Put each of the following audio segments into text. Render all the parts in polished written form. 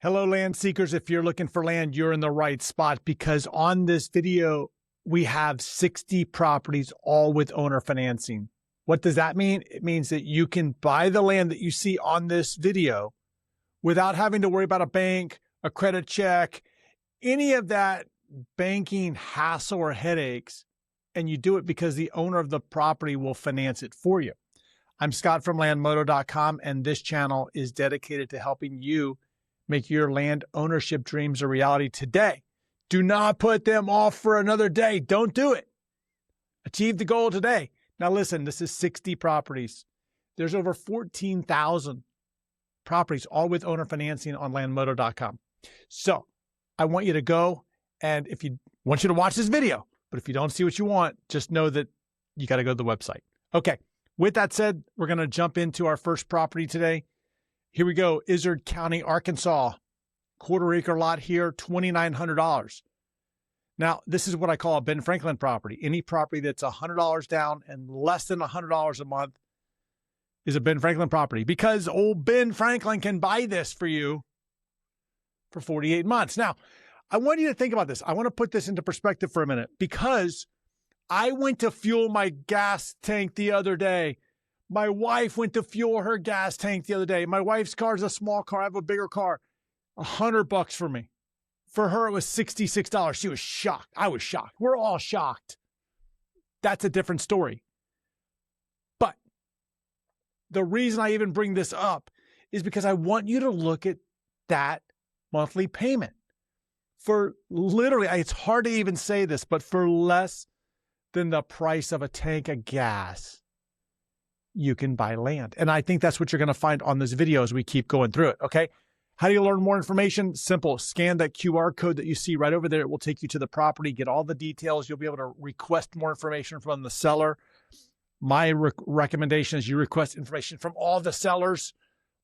Hello, land seekers. If you're looking for land, you're in the right spot because on this video, we have 60 properties, all with owner financing. What does that mean? It means that you can buy the land that you see on this video without having to worry about a bank, a credit check, any of that banking hassle or headaches. And you do it because the owner of the property will finance it for you. I'm Scott from landmoto.com, and this channel is dedicated to helping you make your land ownership dreams a reality today. Do not put them off for another day. Don't do it. Achieve the goal today. Now listen, this is 60 properties. There's over 14,000 properties, all with owner financing on landmoto.com. So I want you to go, and if you want you to watch this video, but if you don't see what you want, just know that you got to go to the website. Okay. With that said, we're going to jump into our first property today. Here we go. Izard County, Arkansas, quarter-acre lot here, $2,900. Now, this is what I call a Ben Franklin property. Any property that's $100 down and less than $100 a month is a Ben Franklin property because old Ben Franklin can buy this for you for 48 months. Now, I want you to think about this. I want to put this into perspective for a minute because I went to fuel my gas tank the other day. My wife went to fuel her gas tank the other day. My wife's car is a small car. I have a bigger car. $100 for me. For her, it was $66. She was shocked. I was shocked. We're all shocked. That's a different story. But the reason I even bring this up is because I want you to look at that monthly payment. For literally, it's hard to even say this, but for less than the price of a tank of gas, you can buy land. And I think that's what you're going to find on this video as we keep going through it. Okay. How do you learn more information? Simple. Scan that QR code that you see right over there. It will take you to the property, get all the details. You'll be able to request more information from the seller. My recommendation is you request information from all the sellers,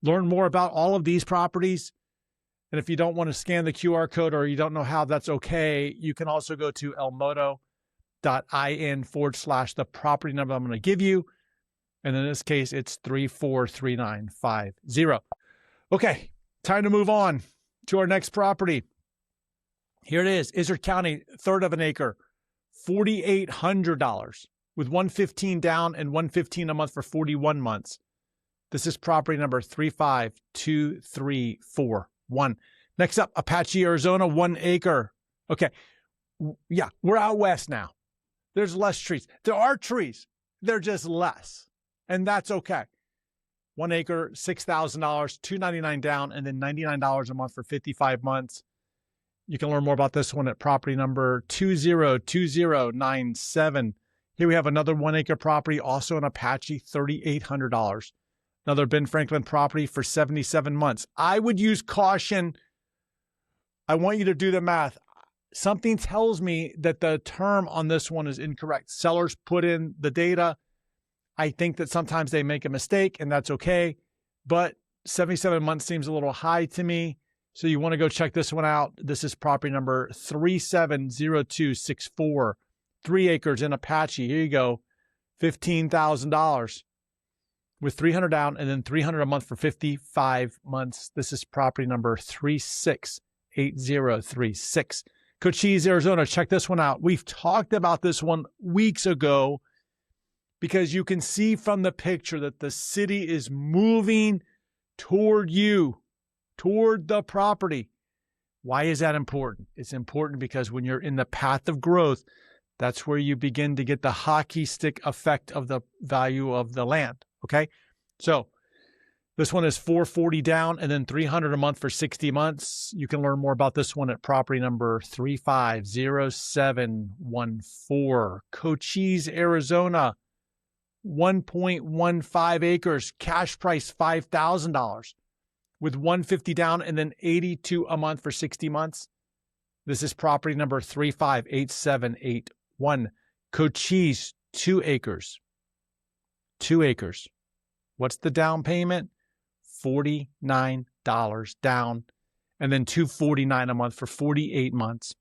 learn more about all of these properties. And if you don't want to scan the QR code or you don't know how, that's okay. You can also go to elmoto.in/the property number I'm going to give you. And in this case, it's 343950. Okay, time to move on to our next property. Here it is, Izard County, third of an acre, $4,800 with $115 down and $115 a month for 41 months. This is property number 352341. Next up, Apache, Arizona, 1 acre. Okay, yeah, we're out west now. There's less trees. There are trees. They're just less. And that's okay. 1 acre, $6,000, $299 down, and then $99 a month for 55 months. You can learn more about this one at property number 202097. Here we have another 1 acre property, also an Apache, $3,800. Another Ben Franklin property for 77 months. I would use caution. I want you to do the math. Something tells me that the term on this one is incorrect. Sellers put in the data. I think that sometimes they make a mistake, and that's okay. But 77 months seems a little high to me. So you want to go check this one out. This is property number 370264, 3 acres in Apache. Here you go, $15,000 with $300 down and then $300 a month for 55 months. This is property number 368036. Cochise, Arizona. Check this one out. We've talked about this one weeks ago, because you can see from the picture that the city is moving toward you, toward the property. Why is that important? It's important because when you're in the path of growth, that's where you begin to get the hockey stick effect of the value of the land. Okay. So this one is $440 down and then $300 a month for 60 months. You can learn more about this one at property number 350714, Cochise, Arizona. 1.15 acres, cash price $5,000 with $150 down and then $82 a month for 60 months. This is property number 358781. Cochise, 2 acres. 2 acres. What's the down payment? $49 down and then $249 a month for 48 months.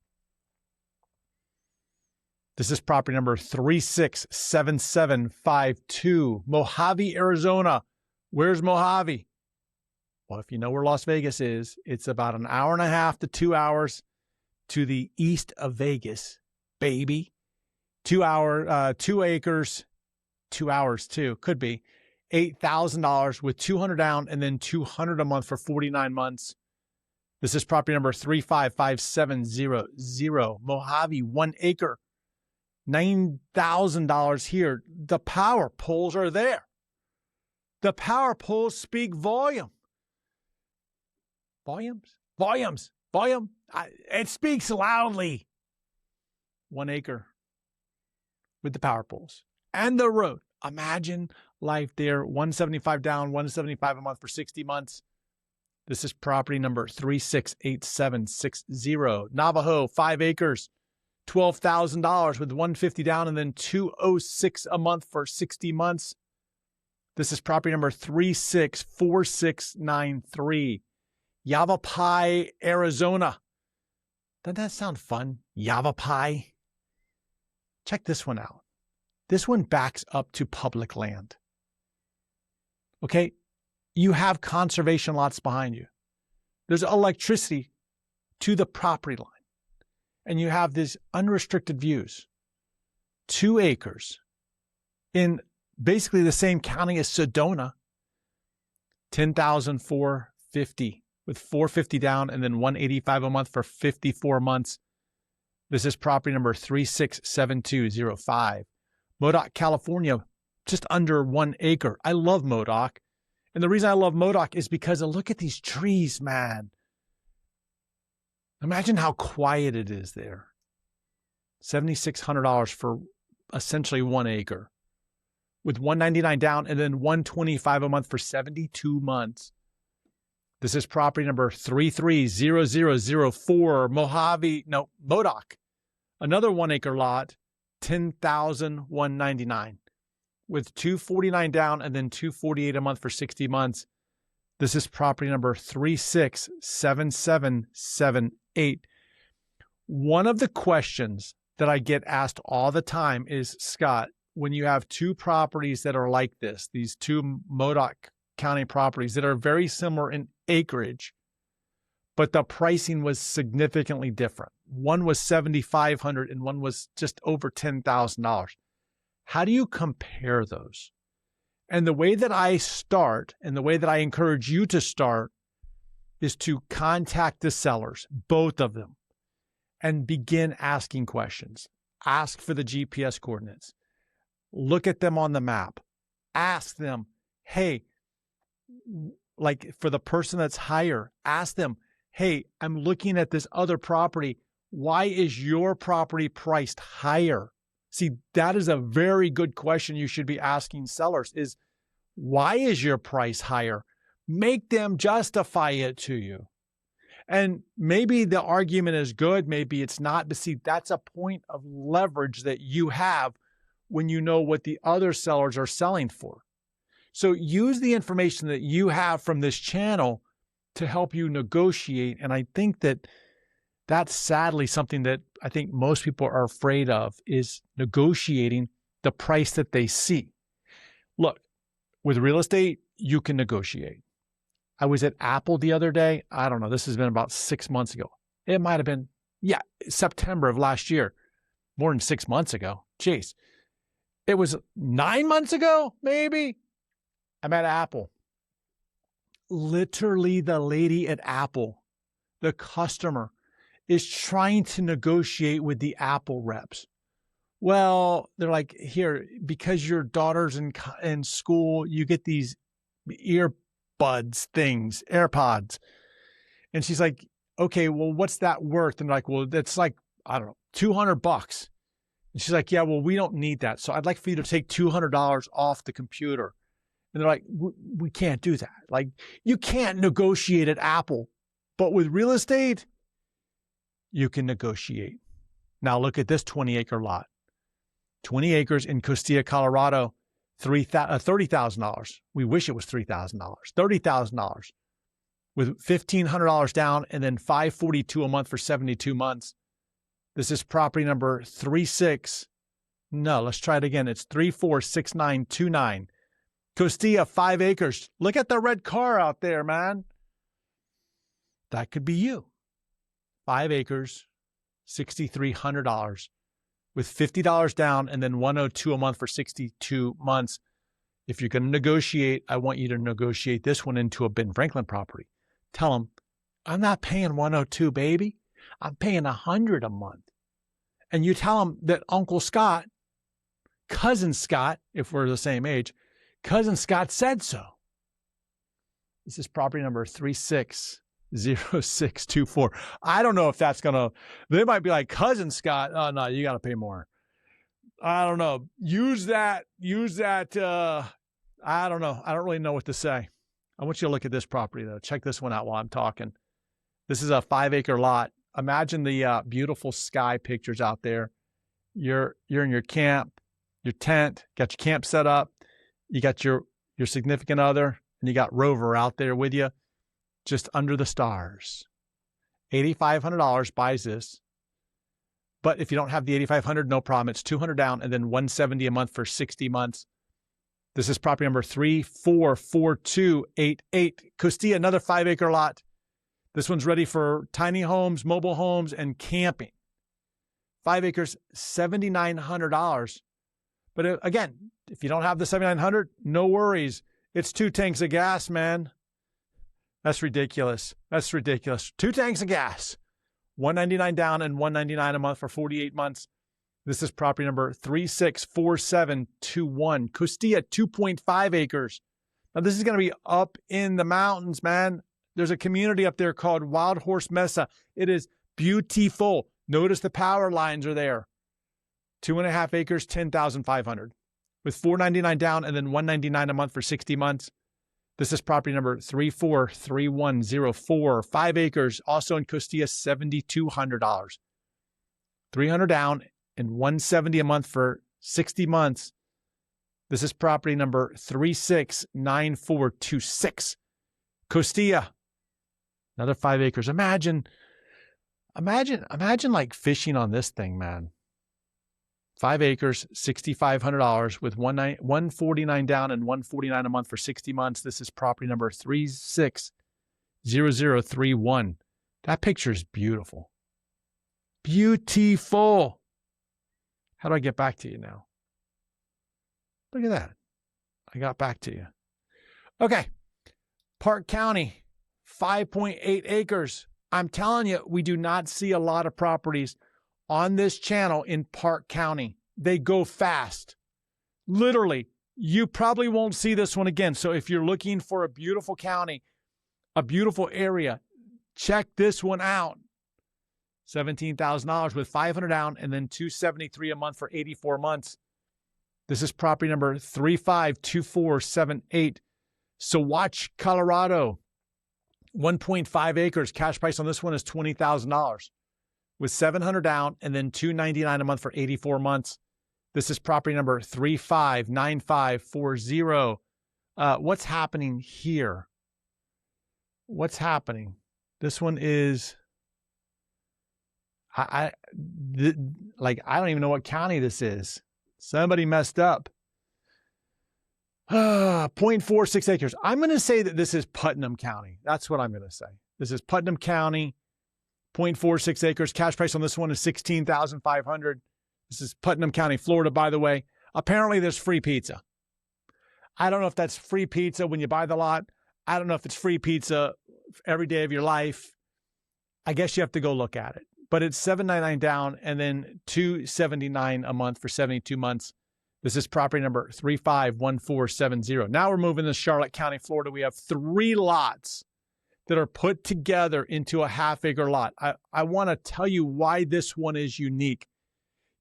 This is property number 367752, Mojave, Arizona. Where's Mojave? Well, if you know where Las Vegas is, it's about an hour and a half to 2 hours to the east of Vegas, baby. 2 acres, 2 hours too, could be $8,000 with $200 down and then $200 a month for 49 months. This is property number 355700, Mojave, 1 acre, $9,000 here. The power poles are there. The power poles speak volume. Volume. It speaks loudly. 1 acre with the power poles and the road. Imagine life there. 175 down, 175 a month for 60 months. This is property number 368760, Navajo, 5 acres, $12,000 with 150 down and then 206 a month for 60 months. This is property number 364693, Yavapai, Arizona. Doesn't that sound fun? Yavapai. Check this one out. This one backs up to public land. Okay, you have conservation lots behind you. There's electricity to the property line. And you have these unrestricted views. 2 acres in basically the same county as Sedona. $10,450 with $450 down and then $185 a month for 54 months. This is property number 367205. Modoc, California, just under 1 acre. I love Modoc. And the reason I love Modoc is because look at these trees, man. Imagine how quiet it is there. $7,600 for essentially 1 acre with $199 down and then $125 a month for 72 months. This is property number 330004, Modoc. Another 1 acre lot, $10,199 with $249 down and then $248 a month for 60 months. This is property number 367778. One of the questions that I get asked all the time is, Scott, when you have 2 properties that are like this, these 2 Modoc County properties that are very similar in acreage, but the pricing was significantly different. One was $7,500 and one was just over $10,000. How do you compare those? And the way that I start and the way that I encourage you to start is to contact the sellers, both of them, and begin asking questions. Ask for the GPS coordinates. Look at them on the map. Ask them, hey, like for the person that's higher, ask them, hey, I'm looking at this other property. Why is your property priced higher? See, that is a very good question you should be asking sellers is, why is your price higher? Make them justify it to you. And maybe the argument is good, maybe it's not, but see, that's a point of leverage that you have when you know what the other sellers are selling for. So use the information that you have from this channel to help you negotiate. And I think that that's sadly something that I think most people are afraid of, is negotiating the price that they see. Look, with real estate, you can negotiate. I was at Apple the other day. I don't know. This has been about 6 months ago. It might have been, September of last year. More than 6 months ago. Jeez. It was 9 months ago, maybe. I'm at Apple. Literally, the lady at Apple, the customer, is trying to negotiate with the Apple reps. Well, they're like, here, because your daughter's in school, you get these earbuds things, AirPods. And she's like, okay, well, what's that worth? And they're like, well, that's like, I don't know, $200. And she's like, yeah, well, we don't need that. So I'd like for you to take $200 off the computer. And they're like, we can't do that. Like, you can't negotiate at Apple. But with real estate, you can negotiate. Now look at this 20-acre lot. 20 acres in Costilla, Colorado, $30,000. We wish it was $3,000. $30,000 with $1,500 down and then $542 a month for 72 months. This is property number 346929. Costilla, 5 acres. Look at the red car out there, man. That could be you. 5 acres, $6,300 with $50 down and then $102 a month for 62 months. If you're going to negotiate, I want you to negotiate this one into a Ben Franklin property. Tell them, I'm not paying 102, baby. I'm paying $100 a month. And you tell them that Uncle Scott, Cousin Scott, if we're the same age, Cousin Scott said so. This is property number 360624. I don't know if that's going to, they might be like, Cousin Scott, oh no, you got to pay more. I don't know. Use that. I don't know. I don't really know what to say. I want you to look at this property though. Check this one out while I'm talking. This is a 5-acre lot. Imagine the beautiful sky pictures out there. You're in your camp, your tent, got your camp set up. You got your significant other, and you got Rover out there with you, just under the stars. $8,500 buys this. But if you don't have the $8,500, no problem. It's $200 down and then $170 a month for 60 months. This is property number 344288. Costilla, another 5-acre lot. This one's ready for tiny homes, mobile homes, and camping. 5 acres, $7,900. But again, if you don't have the $7,900, no worries. It's 2 tanks of gas, man. That's ridiculous. 2 tanks of gas. $199 down and $199 a month for 48 months. This is property number 364721. Costilla, 2.5 acres. Now, this is going to be up in the mountains, man. There's a community up there called Wild Horse Mesa. It is beautiful. Notice the power lines are there. 2.5 acres, $10,500 with $499 down and then $199 a month for 60 months. This is property number 343104. 5 acres, also in Costilla, $7,200. $300 down and $170 a month for 60 months. This is property number 369426. Costilla, another 5 acres. Imagine like fishing on this thing, man. 5 acres, $6,500 with $149 down and $149 a month for 60 months. This is property number 360031. That picture is beautiful. Beautiful. How do I get back to you now? Look at that. I got back to you. Okay. Park County, 5.8 acres. I'm telling you, we do not see a lot of properties on this channel in Park County. They go fast. Literally, you probably won't see this one again. So if you're looking for a beautiful county, a beautiful area, check this one out. $17,000 with $500 down and then $273 a month for 84 months. This is property number 352478. Saguache, Colorado, 1.5 acres. Cash price on this one is $20,000 with $700 down and then $299 a month for 84 months. This is property number 359540. What's happening here? What's happening? This one is, I don't even know what county this is. Somebody messed up. 0.46 acres. I'm going to say that this is Putnam County. That's what I'm going to say. This is Putnam County, 0.46 acres. Cash price on this one is $16,500. This is Putnam County, Florida, by the way. Apparently, there's free pizza. I don't know if that's free pizza when you buy the lot. I don't know if it's free pizza every day of your life. I guess you have to go look at it. But it's $799 down and then $279 a month for 72 months. This is property number 351470. Now we're moving to Charlotte County, Florida. We have 3 lots that are put together into a half-acre lot. I want to tell you why this one is unique.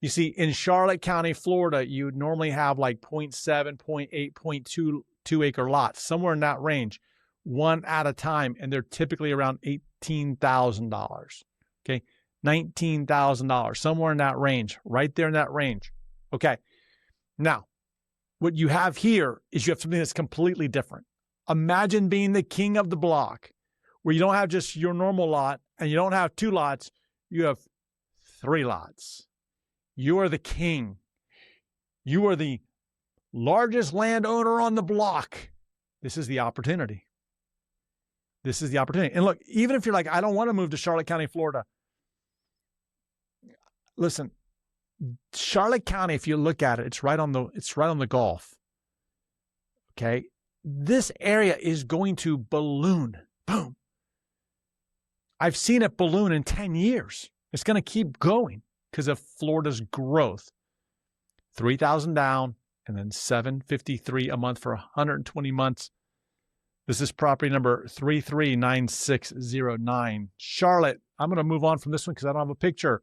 You see, in Charlotte County, Florida, you normally have like 0.7, 0.8, 0.2 acre lots, somewhere in that range, one at a time, and they're typically around $18,000. Okay, $19,000, somewhere in that range, right there in that range. Okay. Now, what you have here is you have something that's completely different. Imagine being the king of the block, where you don't have just your normal lot and you don't have 2 lots, you have 3 lots. You are the king. You are the largest landowner on the block. This is the opportunity. This is the opportunity. And look, even if you're like, I don't want to move to Charlotte County, Florida. Listen, Charlotte County, if you look at it, it's right on the Gulf. Okay. This area is going to balloon. Boom. I've seen it balloon in 10 years. It's going to keep going because of Florida's growth. 3,000 down and then $753 a month for 120 months. This is property number 339609. Charlotte, I'm going to move on from this one because I don't have a picture.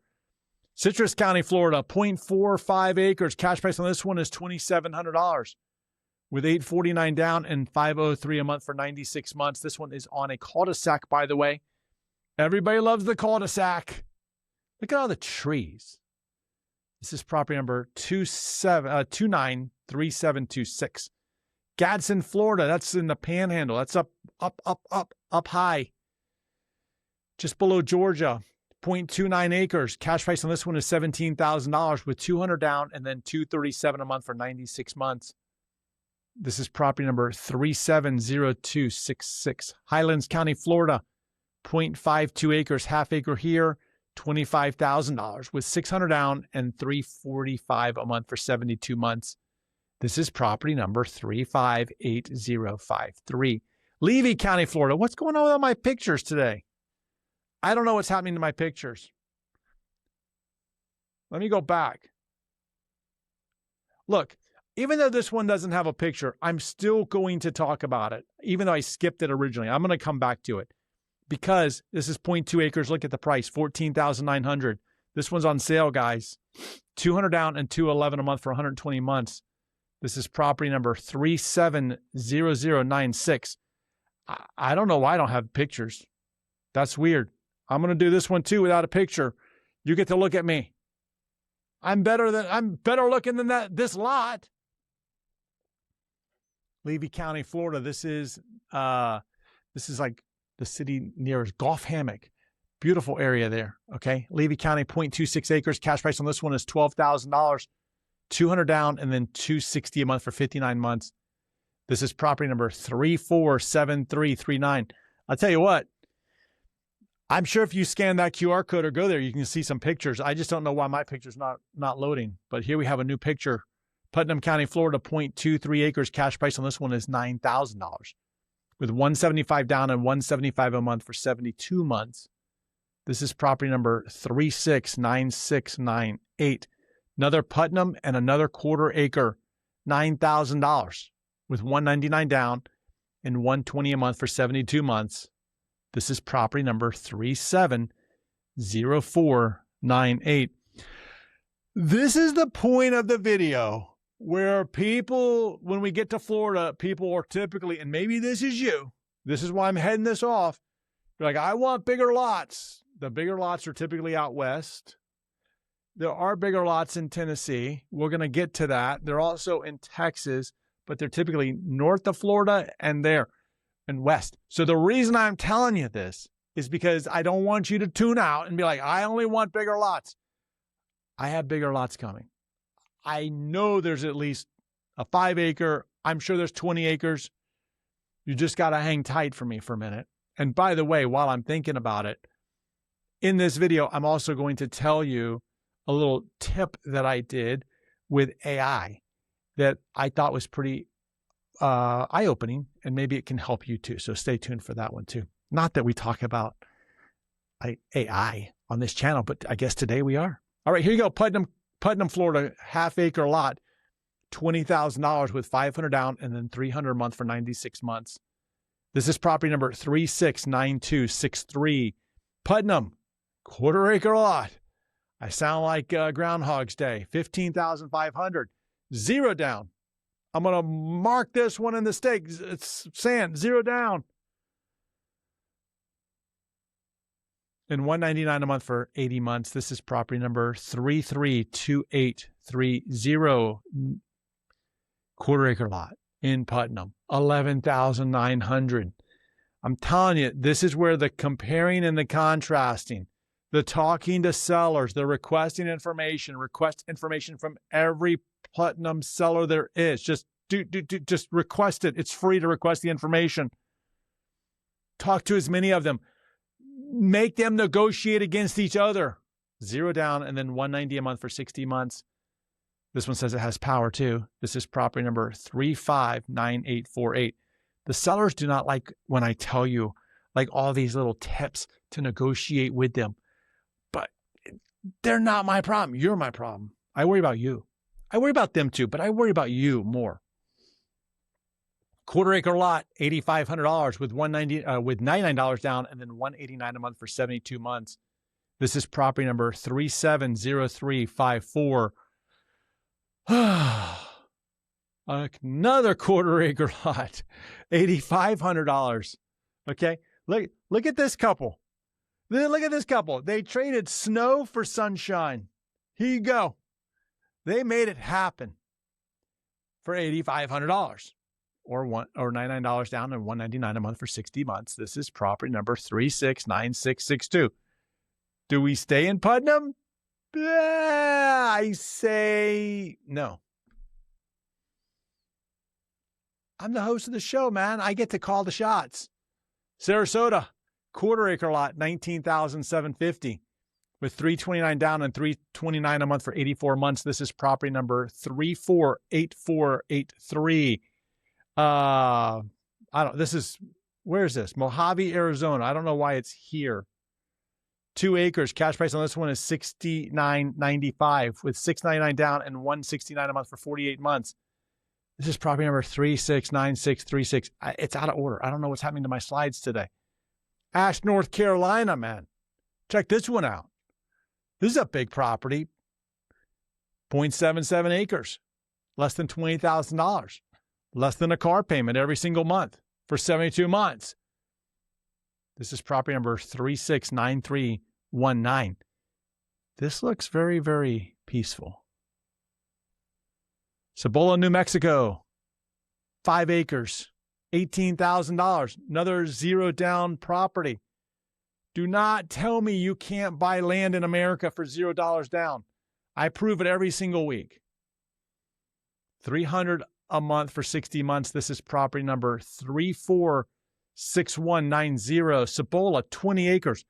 Citrus County, Florida, 0.45 acres. Cash price on this one is $2,700 with $849 down and $503 a month for 96 months. This one is on a cul-de-sac, by the way. Everybody loves the cul-de-sac. Look at all the trees. This is property number 293726. Gadsden, Florida. That's in the Panhandle. That's up high. Just below Georgia. 0.29 acres. Cash price on this one is $17,000 with $200 down and then $237 a month for 96 months. This is property number 370266. Highlands County, Florida. 0.52 acres, half acre here, $25,000 with $600 down and $345 a month for 72 months. This is property number 358053. Levy County, Florida. What's going on with all my pictures today? I don't know what's happening to my pictures. Let me go back. Look, even though this one doesn't have a picture, I'm still going to talk about it, even though I skipped it originally. I'm going to come back to it because this is 0.2 acres. Look at the price, $14,900. This one's on sale, guys. $200 down and $211 a month for 120 months. This is property number 370096. I don't know why I don't have pictures. That's weird. I'm going to do this one too without a picture. You get to look at me. I'm better looking than this lot. Levy County, Florida. This is like the city near Golf Hammock. Beautiful area there. Okay. Levy County, 0.26 acres. Cash price on this one is $12,000, $200 down, and then $260 a month for 59 months. This is property number 347339. I'll tell you what, I'm sure if you scan that QR code or go there, you can see some pictures. I just don't know why my picture's not loading. But here we have a new picture. Putnam County, Florida, 0.23 acres. Cash price on this one is $9,000 with $175 down and $175 a month for 72 months. This is property number 369698. Another Putnam and another quarter acre, $9,000 with $199 down and $120 a month for 72 months. This is property number 370498. This is the point of the video where people, when we get to Florida, people are typically, and maybe this is you, this is why I'm heading this off. You're like, I want bigger lots. The bigger lots are typically out west. There are bigger lots in Tennessee. We're going to get to that. They're also in Texas, but they're typically north of Florida and there and west. So the reason I'm telling you this is because I don't want you to tune out and be like, I only want bigger lots. I have bigger lots coming. I know there's at least a 5 acre. I'm sure there's 20 acres. You just got to hang tight for me for a minute. And by the way, while I'm thinking about it, in this video, I'm also going to tell you a little tip that I did with AI that I thought was pretty eye-opening, and maybe it can help you too. So stay tuned for that one too. Not that we talk about AI on this channel, but I guess today we are. All right, here you go. Putnam, Florida, half acre lot, $20,000 with $500 down and then $300 a month for 96 months. This is property number 369263. Putnam, quarter acre lot. I sound like Groundhog's Day. 15,500, $0 down. I'm going to mark this one in the stake. It's sand, $0 down. And $199 a month for 80 months. This is property number 332830. Quarter acre lot in Putnam. 11,900. I'm telling you, this is where the comparing and the contrasting, the talking to sellers, the requesting information, request information from every Putnam seller there is. Just request it. It's free to request the information. Talk to as many of them. Make them negotiate against each other. 0 down and then $190 a month for 60 months. This one says it has power too. This is property number 359848. The sellers do not like when I tell you like all these little tips to negotiate with them. But they're not my problem. You're my problem. I worry about you. I worry about them too, but I worry about you more. Quarter acre lot, $8,500 with with $99 down and then $189 a month for 72 months. This is property number 370354. Another quarter acre lot, $8,500. Okay, look at this couple. Look at this couple. They traded snow for sunshine. Here you go. They made it happen for $8,500 or $99 down and $199 a month for 60 months. This is property number 369662. Do we stay in Putnam? I say no. I'm the host of the show, man. I get to call the shots. Sarasota, quarter acre lot, $19,750 with $329 down and $329 a month for 84 months. This is property number 348483. Where is this? Mojave, Arizona. I don't know why it's here. 2 acres. Cash price on this one is $69.95 with $699 down and $169 a month for 48 months. This is property number 369636. It's out of order. I don't know what's happening to my slides today. Ash, North Carolina, man. Check this one out. This is a big property. 0.77 acres. Less than $20,000. Less than a car payment every single month for 72 months. This is property number 369319. This looks very, very peaceful. Cibola, New Mexico, 5 acres, $18,000. Another 0 down property. Do not tell me you can't buy land in America for $0 down. I prove it every single week. $300 a month for 60 months. This is property number 346190. Cibola, 20 acres.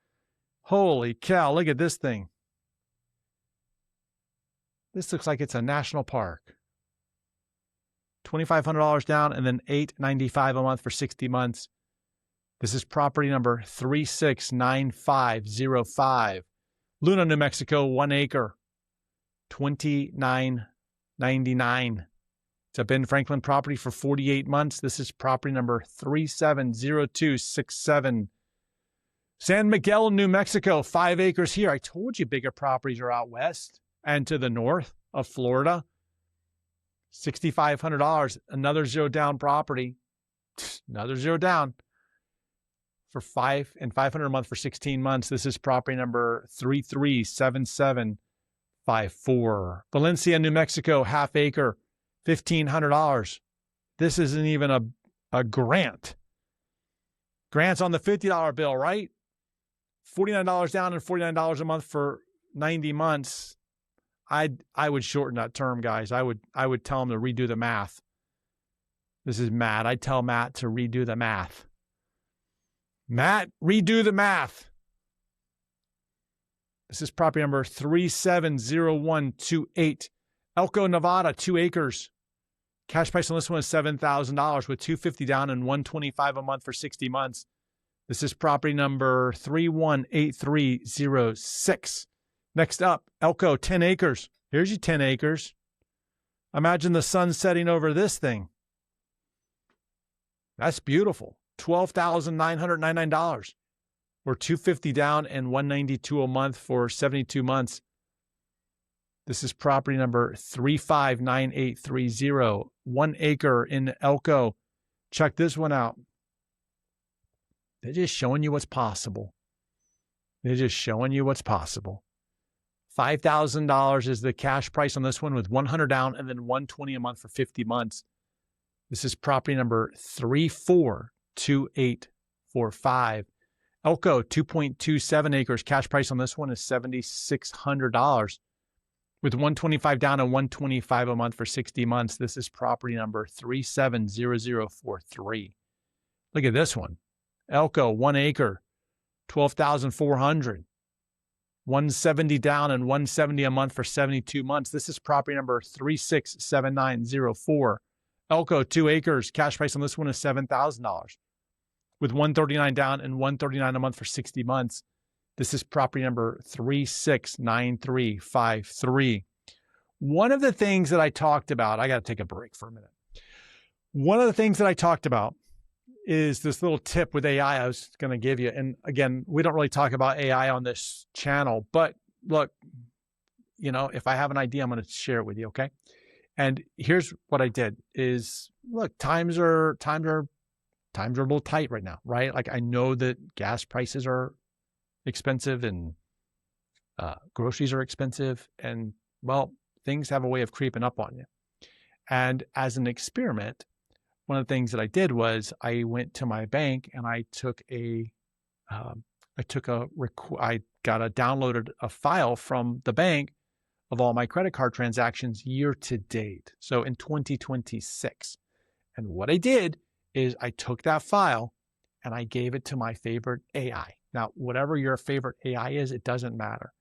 Holy cow, look at this thing. This looks like it's a national park. $2,500 down and then $895 a month for 60 months. This is property number 369505. Luna, New Mexico, 1 acre, $29.99. It's a Ben Franklin property for 48 months. This is property number 370267. San Miguel, New Mexico, 5 acres here. I told you bigger properties are out west and to the north of Florida. $6,500. Another 0 down property. Another 0 down for $500 a month for 16 months. This is property number 337754. Valencia, New Mexico, half acre, $1,500. This isn't even a grant. Grant's on the $50 bill, right? $49 down and $49 a month for 90 months. I would shorten that term, guys. I would tell them to redo the math. This is Matt. I'd tell Matt to redo the math. Matt, redo the math. This is property number 370128. Elko, Nevada, 2 acres. Cash price on this one is $7,000 with $250 down and $125 a month for 60 months. This is property number 318306. Next up, Elko, 10 acres. Here's your 10 acres. Imagine the sun setting over this thing. That's beautiful. $12,999 or $250 down and $192 a month for 72 months. This is property number 359830. 1 acre in Elko. Check this one out. They're just showing you what's possible. They're just showing you what's possible. $5,000 is the cash price on this one with $100 down and then $120 a month for 50 months. This is property number 342845. Elko, 2.27 acres. Cash price on this one is $7,600 with $125 down and $125 a month for 60 months. This is property number 370043. Look at this one. Elko, 1 acre, 12,400. 170 down and 170 a month for 72 months. This is property number 367904. Elko, 2 acres. Cash price on this one is $7,000 with 139 down and 139 a month for 60 months. This is property number 369353. One of the things that I talked about, I got to take a break for a minute. One of the things that I talked about is this little tip with AI I was going to give you. And again, we don't really talk about AI on this channel, but look, you know, if I have an idea, I'm going to share it with you. Okay. And here's what I did is, look, times are a little tight right now, right? Like, I know that gas prices are expensive and groceries are expensive, and well, things have a way of creeping up on you. And as an experiment, one of the things that I did was I went to my bank and I downloaded a file from the bank of all my credit card transactions year to date. So in 2026. And what I did is I took that file and I gave it to my favorite AI. Now, whatever your favorite AI is, it doesn't matter.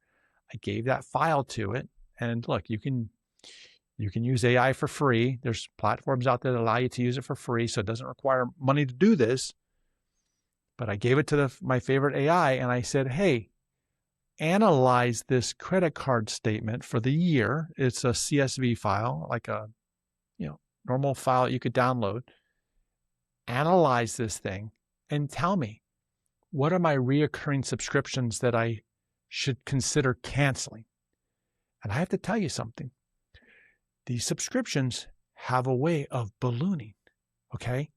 I gave that file to it, and look, you can use AI for free. There's platforms out there that allow you to use it for free, so it doesn't require money to do this. But I gave it to my favorite AI, and I said, hey, analyze this credit card statement for the year. It's a CSV file, like a normal file that you could download. Analyze this thing and tell me, what are my reoccurring subscriptions that I should consider canceling? And I have to tell you something. These subscriptions have a way of ballooning, okay?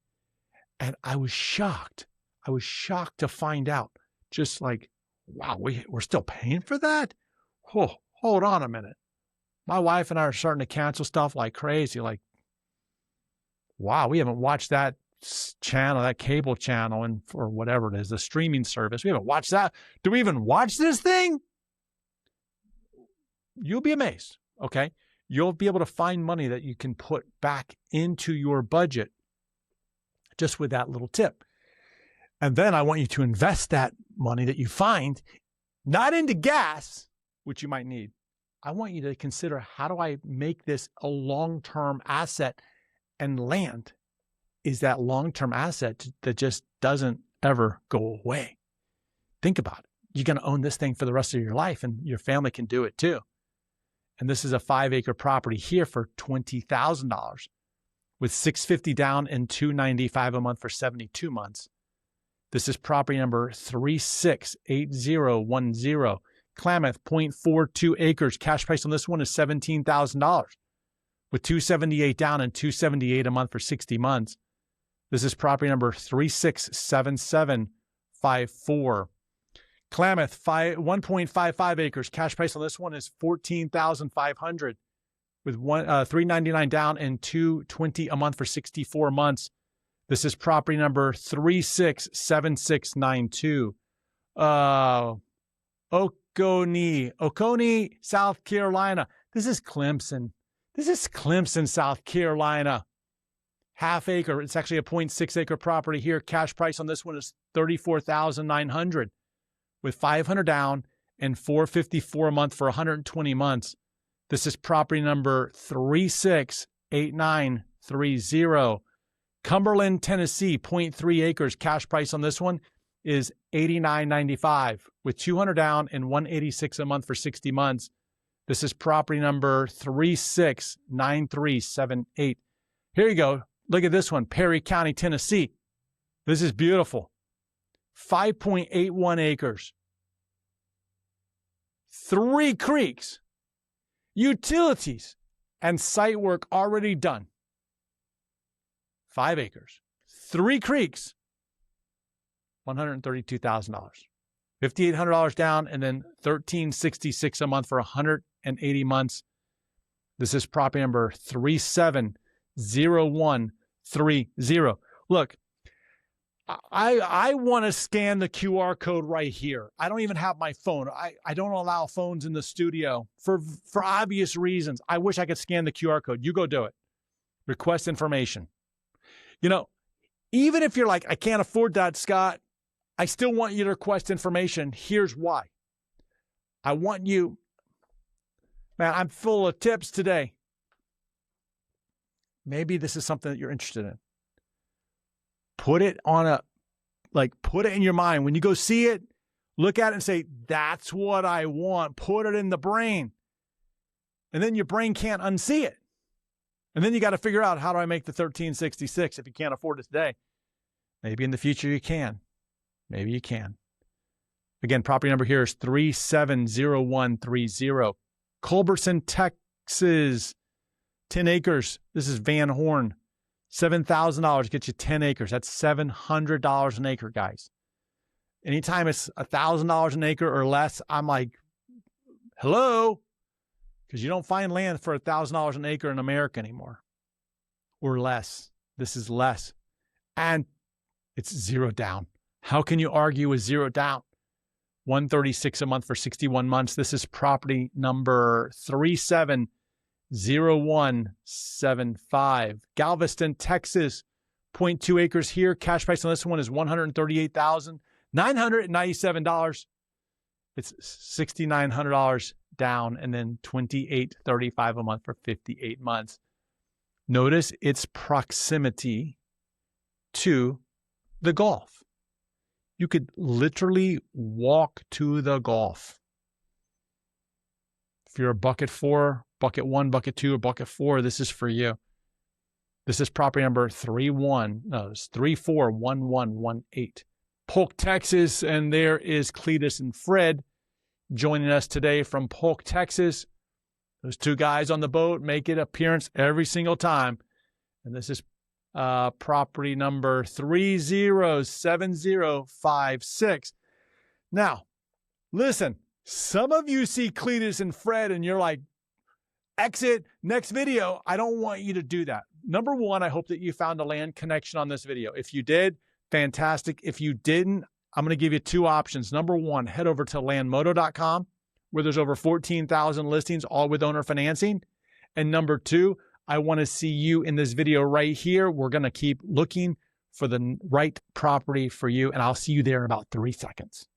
And I was shocked. I was shocked to find out, just like, wow, we're still paying for that? Oh, hold on a minute. My wife and I are starting to cancel stuff like crazy. Like, wow, we haven't watched that channel, that cable channel, and or whatever it is, the streaming service. We haven't watched that. Do we even watch this thing? You'll be amazed, okay? You'll be able to find money that you can put back into your budget just with that little tip. And then I want you to invest that money that you find not into gas, which you might need. I want you to consider, how do I make this a long-term asset? And land is that long-term asset that just doesn't ever go away. Think about it. You're going to own this thing for the rest of your life, and your family can do it too. And this is a 5-acre property here for $20,000 with $650 down and $295 a month for 72 months. This is property number 368010. Klamath, 0.42 acres. Cash price on this one is $17,000 with $278 down and $278 a month for 60 months. This is property number 367754. Klamath, 1.55 acres. Cash price on this one is $14,500 with $399 down and $220 a month for 64 months. This is property number 367692. Oconee, South Carolina. This is Clemson. This is Clemson, South Carolina. Half acre. It's actually a 0.6 acre property here. Cash price on this one is $34,900 with $500 down and $454 a month for 120 months. This is property number 368930. Cumberland, Tennessee, 0.3 acres. Cash price on this one is $89.95 with $200 down and $186 a month for 60 months. This is property number 369378. Here you go. Look at this one, Perry County, Tennessee. This is beautiful. 5.81 acres. 3 creeks. Utilities and site work already done. 5 acres. 3 creeks. $132,000. $5,800 down and then $1,366 a month for 180 months. This is property number 370130. Look, I want to scan the QR code right here. I don't even have my phone. I don't allow phones in the studio for obvious reasons. I wish I could scan the QR code. You go do it. Request information. You know, even if you're like, I can't afford that, Scott, I still want you to request information. Here's why. I want you, man, I'm full of tips today. Maybe this is something that you're interested in. Put it in your mind. When you go see it, look at it and say, that's what I want. Put it in the brain. And then your brain can't unsee it. And then you got to figure out, how do I make the 1366 if you can't afford it today? Maybe in the future you can. Maybe you can. Again, property number here is 370130. Culberson, Texas, 10 acres. This is Van Horn. $7,000 gets you 10 acres. That's $700 an acre, guys. Anytime it's $1,000 an acre or less, I'm like, hello? Because you don't find land for $1,000 an acre in America anymore, or less. This is less. And it's zero down. How can you argue with zero down? $136 a month for 61 months. This is property number 370175. Galveston, Texas, 0.2 acres here. Cash price on this one is $138,997. It's $6,900 down, and then $2,835 a month for 58 months. Notice its proximity to the Gulf. You could literally walk to the Gulf. If you're a bucket 4, bucket 1, bucket 2, or bucket 4, this is for you. This is property number 341118. Polk, Texas, and there is Cletus and Fred joining us today from Polk, Texas. Those two guys on the boat make an appearance every single time. And this is property number 307056. Now, listen, some of you see Cletus and Fred and you're like, exit, next video. I don't want you to do that. Number one, I hope that you found a land connection on this video. If you did, fantastic. If you didn't, I'm going to give you two options. Number one, head over to landmodo.com, where there's over 14,000 listings, all with owner financing. And number two, I want to see you in this video right here. We're going to keep looking for the right property for you, and I'll see you there in about 3 seconds.